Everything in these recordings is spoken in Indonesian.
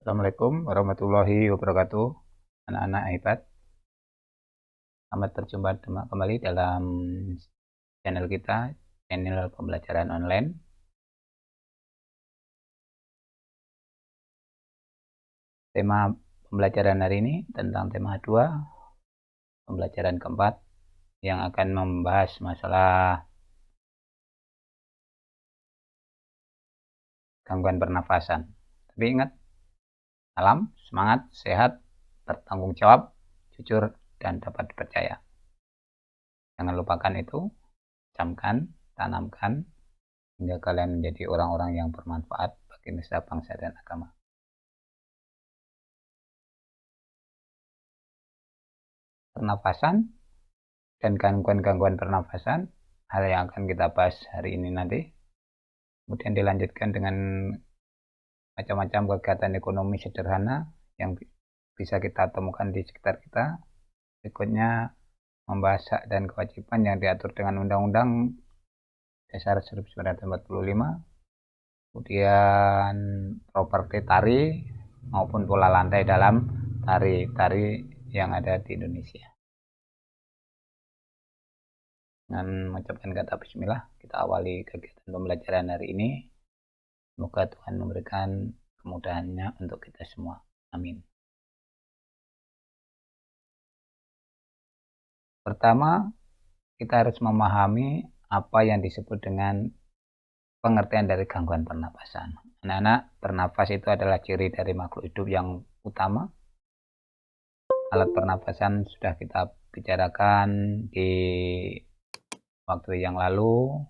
Assalamualaikum warahmatullahi wabarakatuh. Anak-anak hebat, selamat berjumpa kembali dalam channel kita, channel pembelajaran online. Tema pembelajaran hari ini tentang tema 2, pembelajaran keempat, yang akan membahas masalah gangguan pernafasan. Tapi ingat, salam, semangat, sehat, bertanggung jawab, jujur, dan dapat dipercaya. Jangan lupakan itu, camkan, tanamkan, hingga kalian menjadi orang-orang yang bermanfaat bagi nusa bangsa dan agama. Pernafasan dan gangguan-gangguan pernafasan, hal yang akan kita bahas hari ini nanti. Kemudian dilanjutkan dengan macam-macam kegiatan ekonomi sederhana yang bisa kita temukan di sekitar kita. Berikutnya membahas hak dan kewajiban yang diatur dengan Undang-Undang Dasar 1945. Kemudian properti tari maupun pola lantai dalam tari-tari yang ada di Indonesia. Dengan mengucapkan kata bismillah, kita awali kegiatan pembelajaran hari ini. Semoga Tuhan memberikan kemudahannya untuk kita semua. Amin. Pertama, kita harus memahami apa yang disebut dengan pengertian dari gangguan pernapasan. Anak-anak, bernafas itu adalah ciri dari makhluk hidup yang utama. Alat pernapasan sudah kita bicarakan di waktu yang lalu.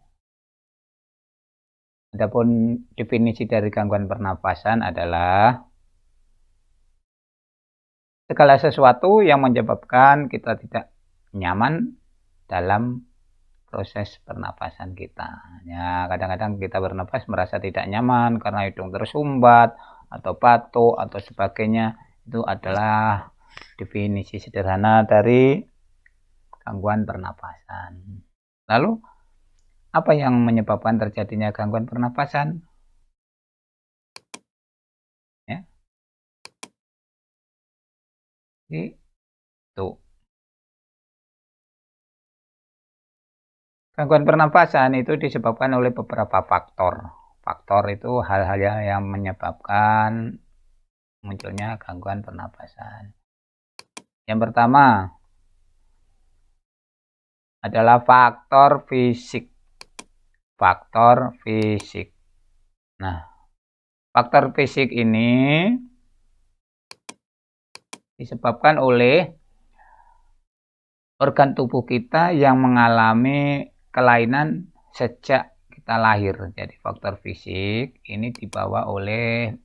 Adapun definisi dari gangguan pernapasan adalah segala sesuatu yang menyebabkan kita tidak nyaman dalam proses pernapasan kita. Ya, kadang-kadang kita bernapas merasa tidak nyaman karena hidung tersumbat atau batuk atau sebagainya. Itu adalah definisi sederhana dari gangguan pernapasan. Lalu, apa yang menyebabkan terjadinya gangguan pernapasan? Ya. Itu. Gangguan pernapasan itu disebabkan oleh beberapa faktor. Faktor itu hal-hal yang menyebabkan munculnya gangguan pernapasan. Yang pertama adalah faktor fisik. Faktor fisik. Nah, faktor fisik ini disebabkan oleh organ tubuh kita yang mengalami kelainan sejak kita lahir. Jadi faktor fisik ini dibawa oleh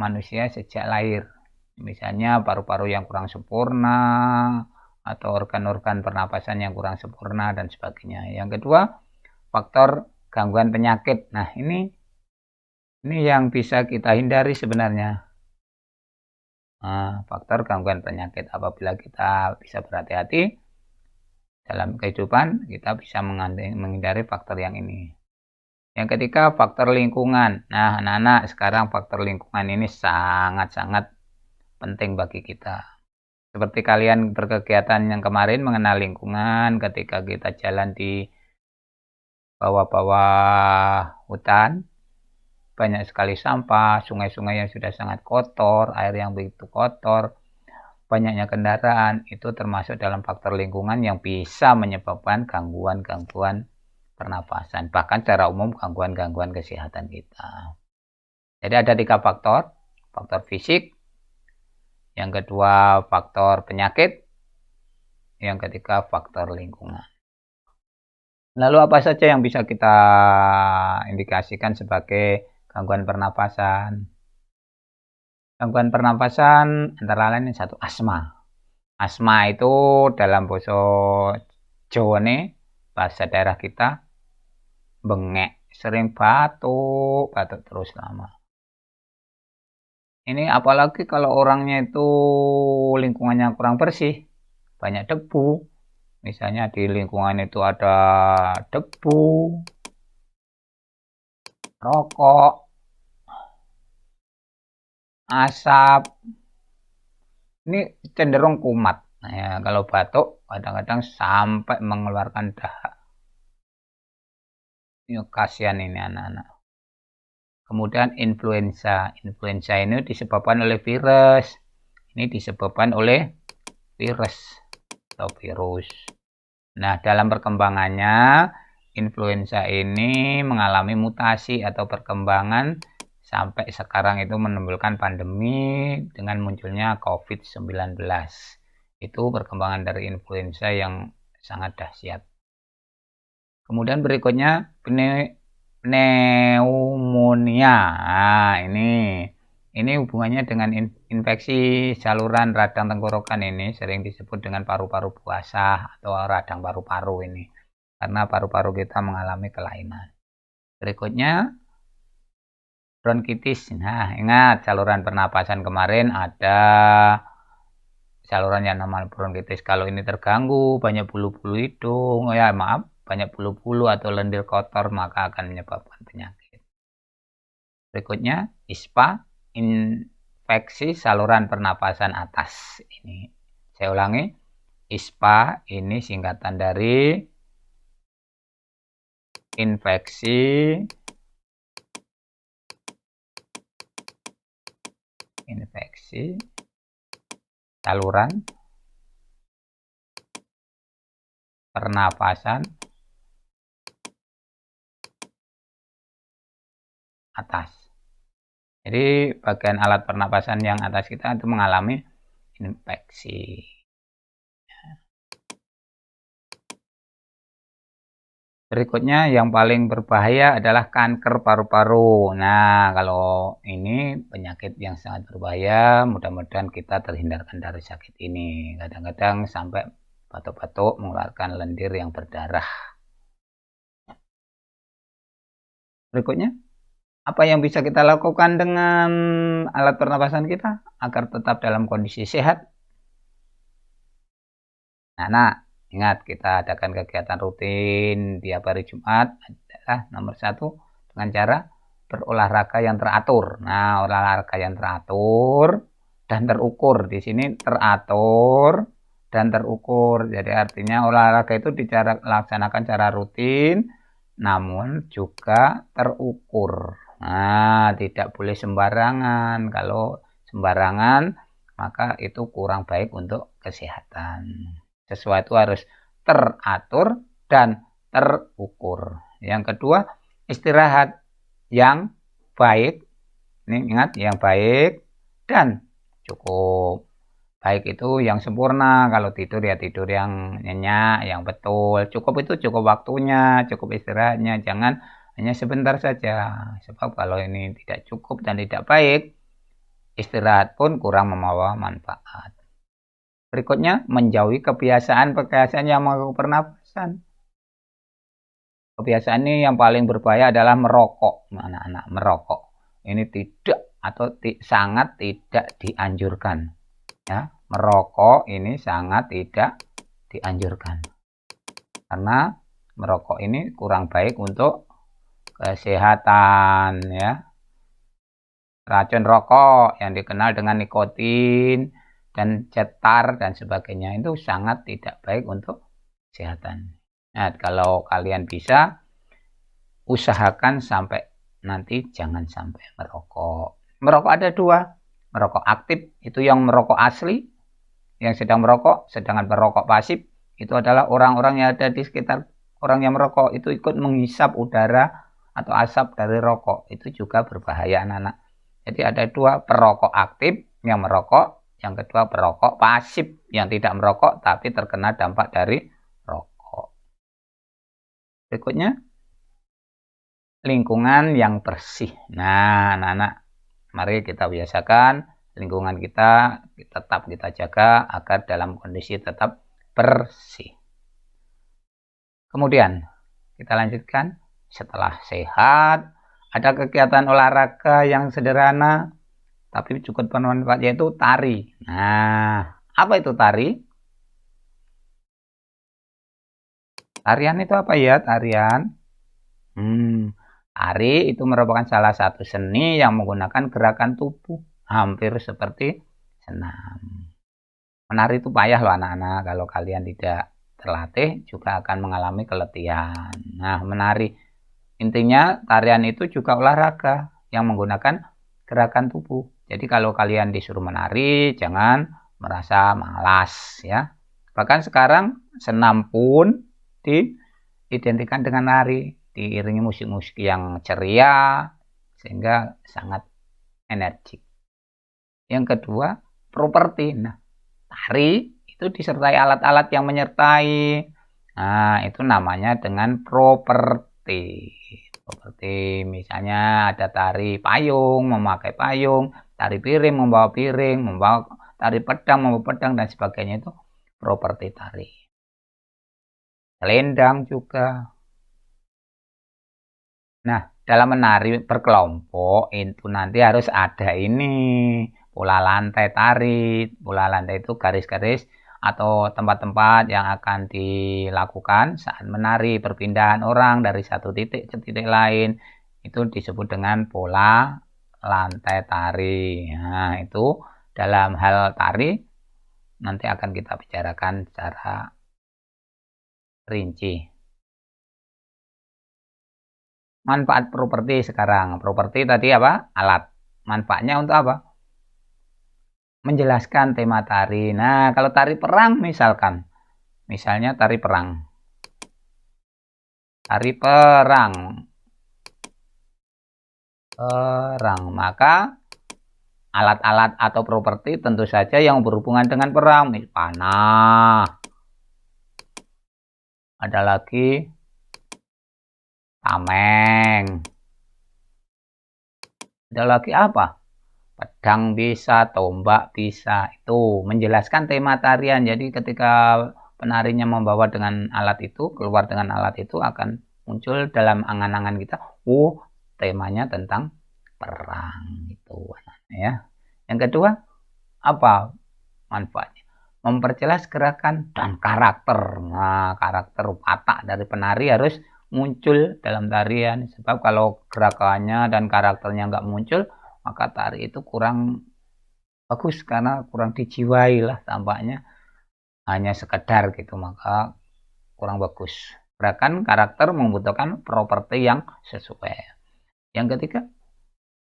manusia sejak lahir. Misalnya paru-paru yang kurang sempurna atau organ-organ pernapasan yang kurang sempurna dan sebagainya. Yang kedua, faktor gangguan penyakit. Nah, ini yang bisa kita hindari sebenarnya. Nah, faktor gangguan penyakit, apabila kita bisa berhati-hati dalam kehidupan, kita bisa menghindari faktor yang ini. Yang ketiga, faktor lingkungan. Nah, anak-anak, sekarang faktor lingkungan ini sangat-sangat penting bagi kita. Seperti kalian berkegiatan yang kemarin mengenal lingkungan, ketika kita jalan di bawah-bawah hutan, banyak sekali sampah, sungai-sungai yang sudah sangat kotor, air yang begitu kotor, banyaknya kendaraan, itu termasuk dalam faktor lingkungan yang bisa menyebabkan gangguan-gangguan pernafasan, bahkan secara umum gangguan-gangguan kesehatan kita. Jadi ada 3 faktor, faktor fisik, yang kedua faktor penyakit, yang ketiga faktor lingkungan. Lalu apa saja yang bisa kita indikasikan sebagai gangguan pernapasan? Gangguan pernapasan antara lain satu, asma. Asma itu dalam bahasa Jawa nih, bahasa daerah kita, bengek, sering batuk terus lama. Ini apalagi kalau orangnya itu lingkungannya kurang bersih, banyak debu. Misalnya di lingkungan itu ada debu, rokok, asap ini cenderung kumat. Nah, ya, kalau batuk kadang-kadang sampai mengeluarkan dahak. Ini kasihan ini anak-anak. Kemudian influenza. Influenza ini disebabkan oleh virus. Ini disebabkan oleh virus atau virus. Nah, dalam perkembangannya, influenza ini mengalami mutasi atau perkembangan sampai sekarang itu menimbulkan pandemi dengan munculnya COVID-19. Itu perkembangan dari influenza yang sangat dahsyat. Kemudian berikutnya pneumonia. Nah, ini hubungannya dengan infeksi saluran radang tenggorokan, ini sering disebut dengan paru-paru basah atau radang paru-paru ini. Karena paru-paru kita mengalami kelainan. Berikutnya bronkitis. Nah, ingat saluran pernapasan kemarin ada saluran yang namanya bronkitis. Kalau ini terganggu, banyak bulu-bulu hidung, ya maaf, banyak bulu-bulu atau lendir kotor, maka akan menyebabkan penyakit. Berikutnya ISPA, infeksi saluran pernapasan atas. Ini saya ulangi, ISPA ini singkatan dari infeksi saluran pernapasan atas. Jadi bagian alat pernapasan yang atas kita itu mengalami infeksi. Berikutnya yang paling berbahaya adalah kanker paru-paru. Nah, kalau ini penyakit yang sangat berbahaya, mudah-mudahan kita terhindarkan dari sakit ini. Kadang-kadang sampai batuk-batuk mengeluarkan lendir yang berdarah. Berikutnya, apa yang bisa kita lakukan dengan alat pernapasan kita agar tetap dalam kondisi sehat? Nah, ingat kita adakan kegiatan rutin tiap hari Jumat adalah nomor 1 dengan cara berolahraga yang teratur. Nah, olahraga yang teratur dan terukur. Di sini teratur dan terukur. Jadi artinya olahraga itu dilaksanakan secara rutin namun juga terukur. Nah, tidak boleh sembarangan. Kalau sembarangan maka itu kurang baik untuk kesehatan. Sesuatu harus teratur dan terukur. Yang kedua, istirahat yang baik. Ini ingat, yang baik dan cukup. Baik itu yang sempurna, kalau tidur ya tidur yang nyenyak, yang betul. Cukup itu cukup waktunya, cukup istirahatnya. Jangan hanya sebentar saja. Sebab kalau ini tidak cukup dan tidak baik, istirahat pun kurang membawa manfaat. Berikutnya, menjauhi kebiasaan-kebiasaan yang mengganggu pernapasan. Kebiasaan ini yang paling berbahaya adalah merokok, anak-anak, merokok. Ini tidak atau sangat tidak dianjurkan. Ya, merokok ini sangat tidak dianjurkan. Karena merokok ini kurang baik untuk kesehatan, ya. Racun rokok yang dikenal dengan nikotin dan cetar dan sebagainya itu sangat tidak baik untuk kesehatan. Nah, kalau kalian bisa usahakan sampai nanti jangan sampai merokok. Merokok ada 2, merokok aktif itu yang merokok asli, yang sedang merokok, sedangkan merokok pasif itu adalah orang-orang yang ada di sekitar orang yang merokok itu ikut menghisap udara atau asap dari rokok, itu juga berbahaya anak-anak. Jadi ada 2, perokok aktif yang merokok, yang kedua perokok pasif yang tidak merokok tapi terkena dampak dari rokok. Berikutnya, lingkungan yang bersih. Nah, anak-anak, mari kita biasakan lingkungan kita tetap kita jaga agar dalam kondisi tetap bersih. Kemudian, kita lanjutkan. Setelah sehat, ada kegiatan olahraga yang sederhana tapi cukup bermanfaat, yaitu tari. Nah, apa itu tari? Tarian itu apa ya, tarian? Tari itu merupakan salah satu seni yang menggunakan gerakan tubuh hampir seperti senam. Menari itu payah loh anak-anak, kalau kalian tidak terlatih juga akan mengalami keletihan. Nah, menari intinya tarian itu juga olahraga yang menggunakan gerakan tubuh. Jadi kalau kalian disuruh menari, jangan merasa malas ya. Bahkan sekarang senam pun diidentikan dengan nari, diiringi musik-musik yang ceria sehingga sangat energik. Yang kedua, properti. Nah, tari itu disertai alat-alat yang menyertai. Nah, itu namanya dengan properti. Properti misalnya ada tari payung, memakai payung, tari piring, membawa piring, membawa tari pedang, membawa pedang dan sebagainya, itu properti tari. Selendang juga. Nah, dalam menari berkelompok itu nanti harus ada ini pola lantai tari. Pola lantai itu garis-garis atau tempat-tempat yang akan dilakukan saat menari, perpindahan orang dari satu titik ke titik lain. Itu disebut dengan pola lantai tari. Nah, itu dalam hal tari nanti akan kita bicarakan secara rinci. Manfaat properti sekarang. Properti tadi apa? Alat. Manfaatnya untuk apa? Menjelaskan tema tari. Nah, kalau tari perang misalkan. Misalnya tari perang. Tari perang. Maka alat-alat atau properti tentu saja yang berhubungan dengan perang. Panah. Ada lagi tameng. Ada lagi apa? Pedang bisa, tombak bisa. Itu menjelaskan tema tarian. Jadi ketika penarinya membawa dengan alat itu, keluar dengan alat itu, akan muncul dalam angan-angan kita, oh, temanya tentang perang itu ya. Yang kedua, apa manfaatnya? Memperjelas gerakan dan karakter. Nah, karakter watak dari penari harus muncul dalam tarian. Sebab kalau gerakannya dan karakternya nggak muncul, maka tari itu kurang bagus karena kurang dijiwai lah tampaknya, hanya sekedar gitu, maka kurang bagus. Gerakan karakter membutuhkan properti yang sesuai. Yang ketiga,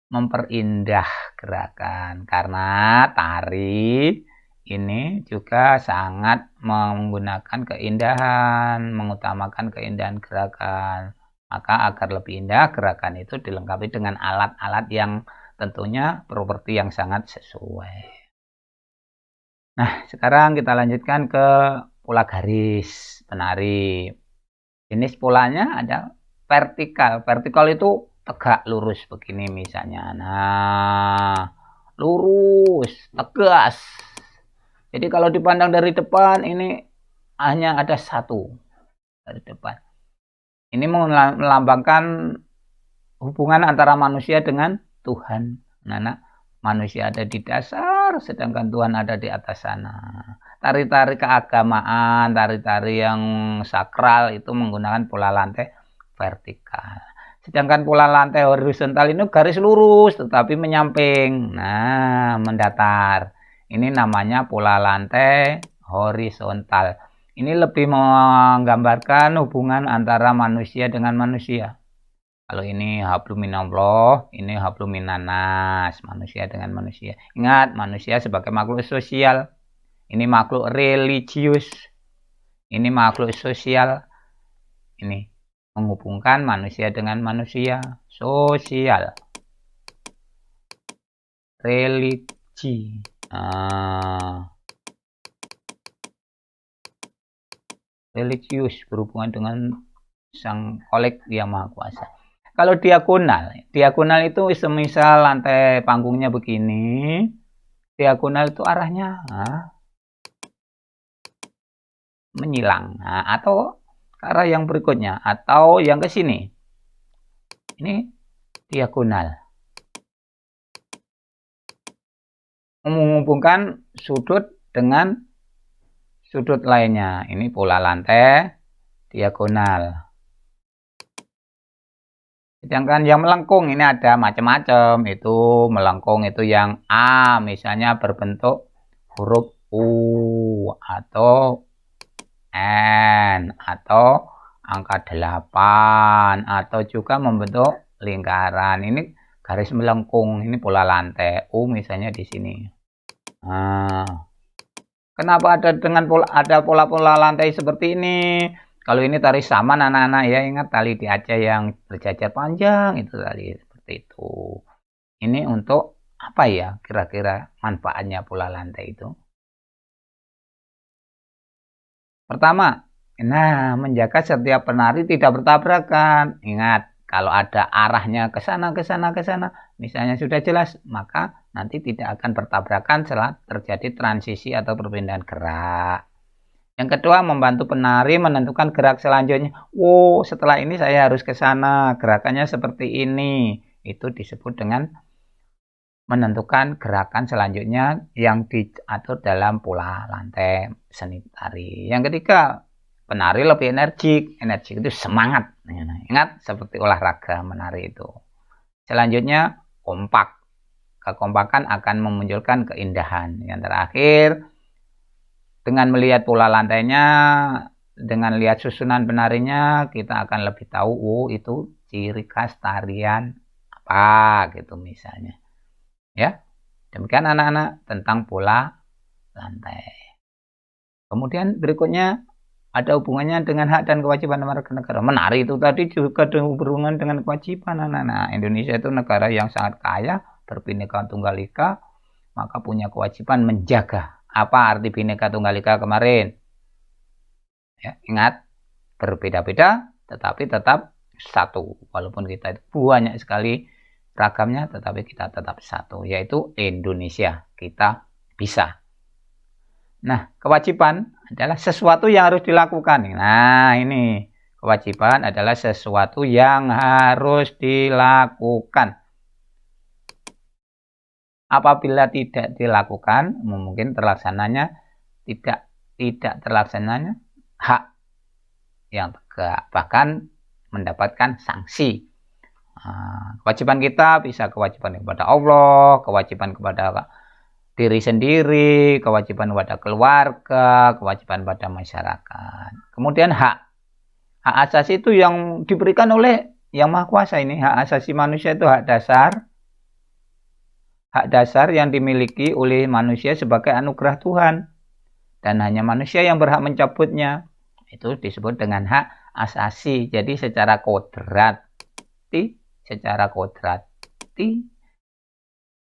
memperindah gerakan karena tari ini juga sangat menggunakan keindahan, mengutamakan keindahan gerakan. Maka agar lebih indah, gerakan itu dilengkapi dengan alat-alat yang tentunya properti yang sangat sesuai. Nah, sekarang kita lanjutkan ke pola garis penari. Jenis polanya ada vertikal. Vertikal itu tegak lurus begini misalnya. Nah, lurus, tegas. Jadi kalau dipandang dari depan ini hanya ada satu dari depan. Ini melambangkan hubungan antara manusia dengan Tuhan. Nah, manusia ada di dasar, sedangkan Tuhan ada di atas sana. Tari-tari keagamaan, tari-tari yang sakral itu menggunakan pola lantai vertikal. Sedangkan pola lantai horizontal ini garis lurus tetapi menyamping. Nah, mendatar. Ini namanya pola lantai horizontal. Ini lebih menggambarkan hubungan antara manusia dengan manusia. Kalau ini hablum minallah, ini hablum minannas, manusia dengan manusia. Ingat, manusia sebagai makhluk sosial. Ini makhluk religius. Ini makhluk sosial. Ini menghubungkan manusia dengan manusia. Sosial. Religi. Religius berhubungan dengan sang kolek yang maha kuasa. Kalau diagonal itu semisal lantai panggungnya begini, diagonal itu arahnya menyilang, atau ke arah yang berikutnya, atau yang ke sini. Ini diagonal, menghubungkan sudut dengan sudut lainnya. Ini pola lantai diagonal. Sedangkan yang melengkung ini ada macam-macam. Itu melengkung itu yang A misalnya berbentuk huruf U atau N atau angka 8 atau juga membentuk lingkaran. Ini garis melengkung, ini pola lantai. U misalnya di sini. Nah, kenapa ada pola-pola lantai seperti ini? Kalau ini tali saman anak-anak ya, ingat tali di Aceh yang berjajar panjang itu tadi seperti itu. Ini untuk apa ya kira-kira manfaatnya pola lantai itu? Pertama, nah menjaga setiap penari tidak bertabrakan. Ingat, kalau ada arahnya ke sana, ke sana, ke sana, misalnya sudah jelas, maka nanti tidak akan bertabrakan setelah terjadi transisi atau perpindahan gerak. Yang kedua, membantu penari menentukan gerak selanjutnya. Oh, setelah ini saya harus ke sana, gerakannya seperti ini. Itu disebut dengan menentukan gerakan selanjutnya yang diatur dalam pola lantai seni tari. Yang ketiga, penari lebih energik. Energik itu semangat. Ingat, seperti olahraga menari itu. Selanjutnya, kompak. Kekompakan akan memunculkan keindahan. Yang terakhir, dengan melihat pola lantainya, dengan lihat susunan penarinya, kita akan lebih tahu, oh itu ciri khas tarian apa gitu misalnya. Ya, demikian anak-anak tentang pola lantai. Kemudian berikutnya ada hubungannya dengan hak dan kewajiban warga negara. Menari itu tadi juga berhubungan dengan kewajiban anak-anak. Indonesia itu negara yang sangat kaya, berbineka tunggal ika, maka punya kewajiban menjaga. Apa arti bineka tunggal ika kemarin? Ya, ingat, berbeda-beda tetapi tetap satu. Walaupun kita itu banyak sekali ragamnya, tetapi kita tetap satu, yaitu Indonesia. Kita bisa. Nah, kewajiban adalah sesuatu yang harus dilakukan. Nah, ini kewajiban adalah sesuatu yang harus dilakukan. Apabila tidak dilakukan, mungkin terlaksananya tidak terlaksananya hak yang tegak, bahkan mendapatkan sanksi. Kewajiban kita bisa kewajiban kepada Allah, kewajiban kepada diri sendiri, kewajiban kepada keluarga, kewajiban pada masyarakat. Kemudian hak asasi itu yang diberikan oleh Yang Maha Kuasa. Ini hak asasi manusia itu hak dasar yang dimiliki oleh manusia sebagai anugerah Tuhan, dan hanya manusia yang berhak mencabutnya. Itu disebut dengan hak asasi. Jadi secara kodrati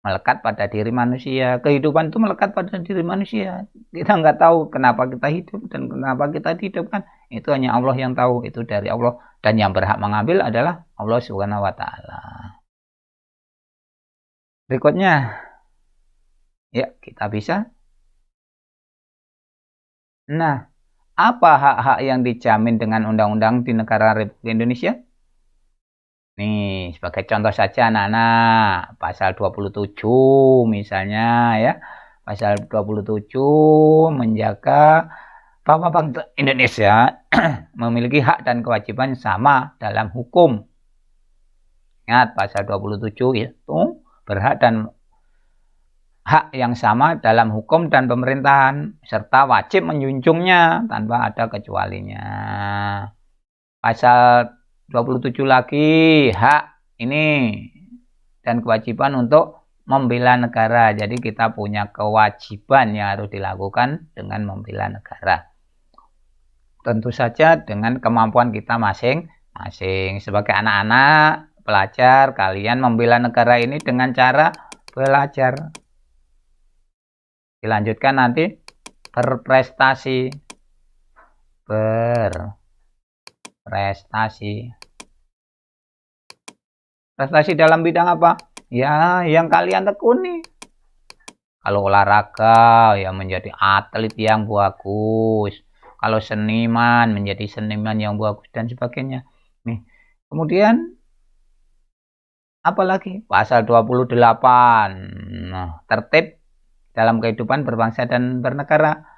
melekat pada diri manusia. Kehidupan itu melekat pada diri manusia. Kita nggak tahu kenapa kita hidup dan kenapa kita dihidupkan. Itu hanya Allah yang tahu. Itu dari Allah. Dan yang berhak mengambil adalah Allah Subhanahu wa Ta'ala. Berikutnya, ya kita bisa. Nah, apa hak-hak yang dijamin dengan undang-undang di negara Republik Indonesia? Nih, sebagai contoh saja anak-anak, pasal 27 misalnya ya. Pasal 27 menjaga bahwa bangsa Indonesia memiliki hak dan kewajiban sama dalam hukum. Ingat, pasal 27 itu berhak dan hak yang sama dalam hukum dan pemerintahan, serta wajib menjunjungnya tanpa ada kecualinya. Pasal 27 lagi, hak ini dan kewajiban untuk membela negara. Jadi kita punya kewajiban yang harus dilakukan dengan membela negara. Tentu saja dengan kemampuan kita masing-masing. Sebagai anak-anak, pelajar, kalian membela negara ini dengan cara belajar. Dilanjutkan nanti berprestasi. Prestasi dalam bidang apa? Ya, yang kalian tekuni. Kalau olahraga, ya menjadi atlet yang bagus. Kalau seniman, menjadi seniman yang bagus dan sebagainya. Nih, kemudian apalagi? Pasal 28. Nah, tertib dalam kehidupan berbangsa dan bernegara.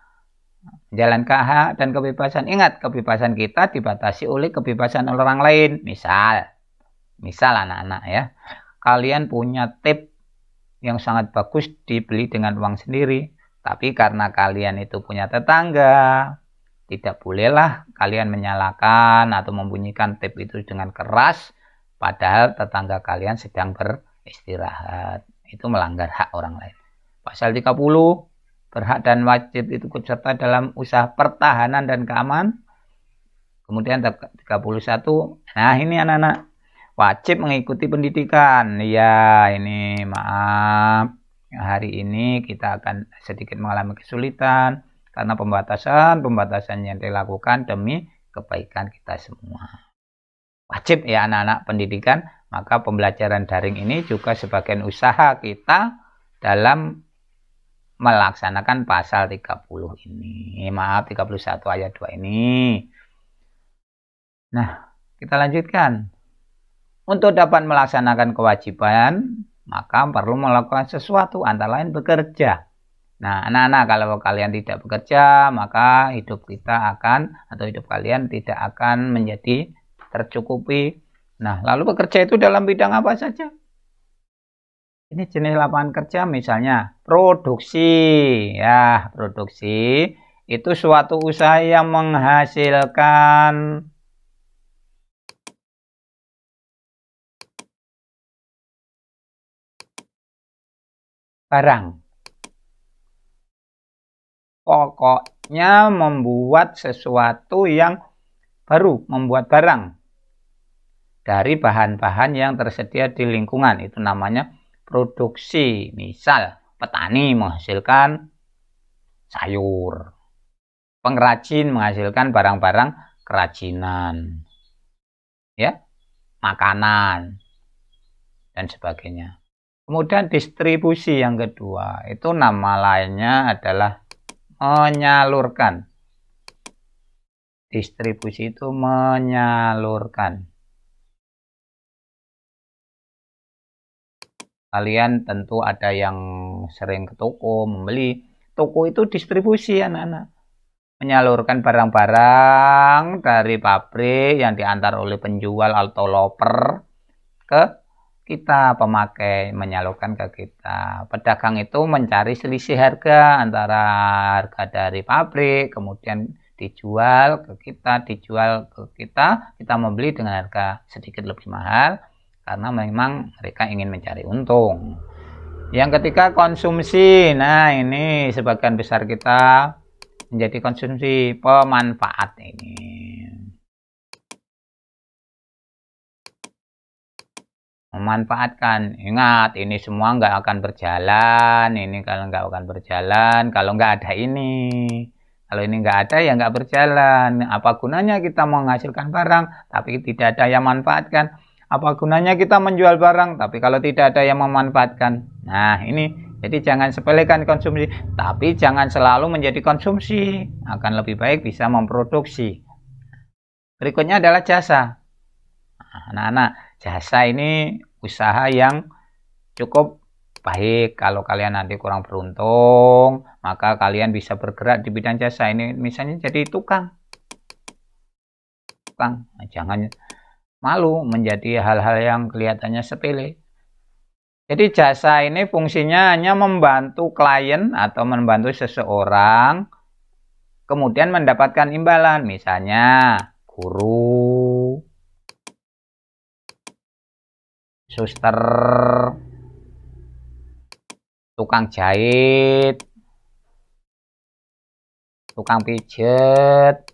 Menjalankan hak dan kebebasan. Ingat, kebebasan kita dibatasi oleh kebebasan orang lain. Misal, Misal anak-anak ya, kalian punya tip yang sangat bagus dibeli dengan uang sendiri, tapi karena kalian itu punya tetangga, tidak bolehlah kalian menyalakan atau membunyikan tip itu dengan keras, padahal tetangga kalian sedang beristirahat. Itu melanggar hak orang lain. Pasal 30, berhak dan wajib itu ikut serta dalam usaha pertahanan dan keamanan. Kemudian 31, nah ini anak-anak, wajib mengikuti pendidikan. Ya, ini maaf, hari ini kita akan sedikit mengalami kesulitan karena pembatasan yang dilakukan demi kebaikan kita semua. Wajib ya anak-anak pendidikan, maka pembelajaran daring ini juga sebagian usaha kita dalam melaksanakan pasal 30 ini. Maaf, 31 ayat 2 ini. Nah, kita lanjutkan. Untuk dapat melaksanakan kewajiban, maka perlu melakukan sesuatu, antara lain bekerja. Nah, anak-anak, kalau kalian tidak bekerja, maka hidup kita akan, atau hidup kalian tidak akan menjadi tercukupi. Nah, lalu bekerja itu dalam bidang apa saja? Ini jenis lapangan kerja, misalnya produksi. Ya, produksi itu suatu usaha yang menghasilkan barang. Pokoknya membuat sesuatu yang baru, membuat barang dari bahan-bahan yang tersedia di lingkungan. Itu namanya produksi. Misal, petani menghasilkan sayur, pengrajin menghasilkan barang-barang kerajinan, ya, makanan, dan sebagainya. Kemudian distribusi yang kedua, itu nama lainnya adalah menyalurkan. Distribusi itu menyalurkan. Kalian tentu ada yang sering ke toko membeli. Toko itu distribusi anak-anak. Menyalurkan barang-barang dari pabrik yang diantar oleh penjual atau loper ke kita, pemakai, menyalurkan ke kita. Pedagang itu mencari selisih harga antara harga dari pabrik, kemudian dijual ke kita, kita membeli dengan harga sedikit lebih mahal, karena memang mereka ingin mencari untung. Yang ketiga, konsumsi. Nah, ini sebagian besar kita menjadi konsumsi pemanfaat ini. Memanfaatkan. Ingat, ini semua nggak akan berjalan. Ini kalau nggak akan berjalan, kalau nggak ada ini. Kalau ini nggak ada, ya nggak berjalan. Apa gunanya kita menghasilkan barang, tapi tidak ada yang memanfaatkan? Apa gunanya kita menjual barang, tapi kalau tidak ada yang memanfaatkan? Nah, ini. Jadi jangan sepelekan konsumsi, tapi jangan selalu menjadi konsumsi. Akan lebih baik bisa memproduksi. Berikutnya adalah jasa. Anak-anak, jasa ini usaha yang cukup baik. Kalau kalian nanti kurang beruntung, maka kalian bisa bergerak di bidang jasa ini, misalnya jadi tukang. Nah, jangan malu menjadi hal-hal yang kelihatannya sepele. Jadi jasa ini fungsinya hanya membantu klien atau membantu seseorang kemudian mendapatkan imbalan, misalnya guru, suster, tukang jahit, tukang pijet,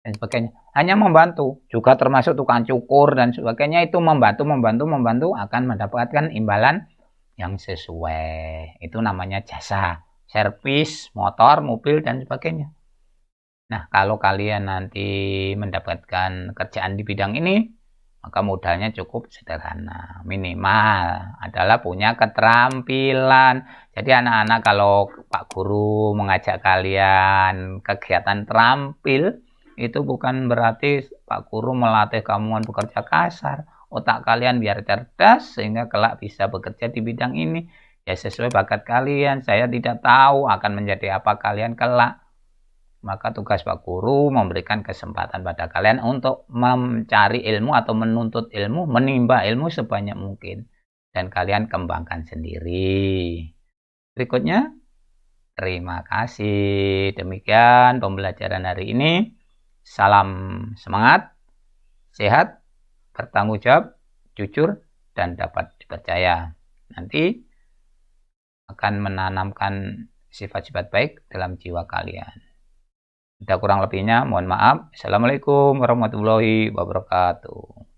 dan sebagainya. Hanya membantu, juga termasuk tukang cukur dan sebagainya, itu membantu akan mendapatkan imbalan yang sesuai. Itu namanya jasa, servis motor, mobil, dan sebagainya. Nah, kalau kalian nanti mendapatkan kerjaan di bidang ini, maka modalnya cukup sederhana. Minimal adalah punya keterampilan. Jadi anak-anak, kalau Pak Guru mengajak kalian kegiatan terampil, itu bukan berarti Pak Guru melatih kamu bekerja kasar. Otak kalian biar cerdas sehingga kelak bisa bekerja di bidang ini. Ya sesuai bakat kalian. Saya tidak tahu akan menjadi apa kalian kelak. maka tugas Pak Guru memberikan kesempatan pada kalian untuk mencari ilmu atau menuntut ilmu, menimba ilmu sebanyak mungkin. Dan kalian kembangkan sendiri. Berikutnya, terima kasih. Demikian pembelajaran hari ini. Salam semangat, sehat, bertanggung jawab, jujur, dan dapat dipercaya. Nanti akan menanamkan sifat-sifat baik dalam jiwa kalian. Ada kurang lebihnya, mohon maaf. Assalamualaikum warahmatullahi wabarakatuh.